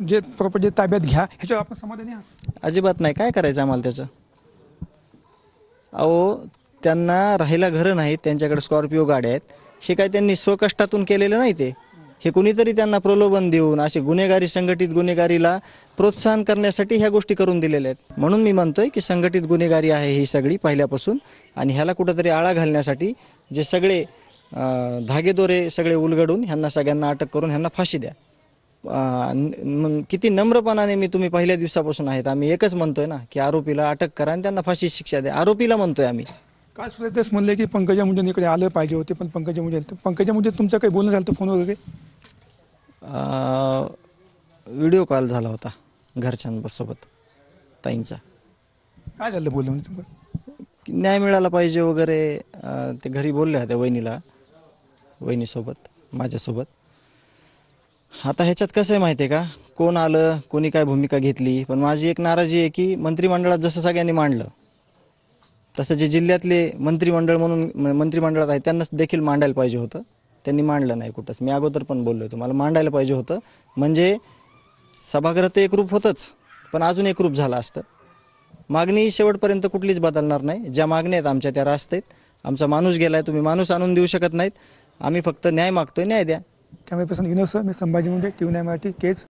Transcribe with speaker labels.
Speaker 1: जे प्रॉपर्टी ताब्यात घ्या ह्याच्यावर आपण समाधानी आहात?
Speaker 2: अजिबात नाही. काय करायचं आम्हाला त्याचं? अहो, त्यांना राहायला घरं नाहीत, त्यांच्याकडे स्कॉर्पिओ गाड्या आहेत. हे काय त्यांनी स्वकष्टातून केलेलं नाही. ते हे कुणीतरी त्यांना प्रलोभन देऊन असे गुन्हेगारी, संघटित गुन्हेगारीला प्रोत्साहन करण्यासाठी ह्या गोष्टी करून दिलेल्या आहेत. म्हणून मी म्हणतोय की संघटित गुन्हेगारी आहे ही सगळी पहिल्यापासून, आणि ह्याला कुठंतरी आळा घालण्यासाठी जे सगळे धागेदोरे सगळे उलगडून ह्यांना सगळ्यांना अटक करून ह्यांना फाशी द्या. किती नम्रपणाने मी तुम्ही पहिल्या दिवसापासून आहेत. आम्ही एकच म्हणतोय ना की आरोपीला अटक करा आणि त्यांना फाशी शिक्षा द्या. आरोपीला म्हणतोय आम्ही.
Speaker 1: काय सुरेश म्हणले की पंकजा मुंडे इकडे आलं पाहिजे होते, पण पंकजा मुंडे तुमचं काही बोलणं झालं तर फोनवर वगैरे?
Speaker 2: व्हिडिओ कॉल झाला होता घरच्यांसोबत ताईंचा.
Speaker 1: काय झालं बोलणं म्हणजे तुम्हाला?
Speaker 2: की न्याय मिळाला पाहिजे वगैरे. ते घरी बोलले होते वहिनीसोबत, माझ्यासोबत. आता ह्याच्यात कसं आहे माहिती आहे का, कोण आलं, कोणी काय भूमिका घेतली, पण माझी एक नाराजी आहे की मंत्रिमंडळात जसं सगळ्यांनी मांडलं तसं जे जिल्ह्यातले मंत्रिमंडळ म्हणून मंत्रिमंडळात आहे त्यांना देखील मांडायला पाहिजे होतं. त्यांनी मांडलं नाही कुठंच. मी अगोदर पण बोललो होतो, मला मांडायला पाहिजे होतं. म्हणजे सभागृह तर एकरूप होतंच, पण अजून एकरूप झालं असतं. मागणी शेवटपर्यंत कुठलीच बदलणार नाही. ज्या मागण्या आहेत आमच्या त्या रास्त आहेत. आमचा माणूस गेलाय, तुम्ही माणूस आणून देऊ शकत नाहीत. आम्ही फक्त न्याय मागतोय, न्याय द्या.
Speaker 1: कॅमेरा पर्सन विनोद सर, मी संभाजी मुंडे, TV9 मराठी, केज.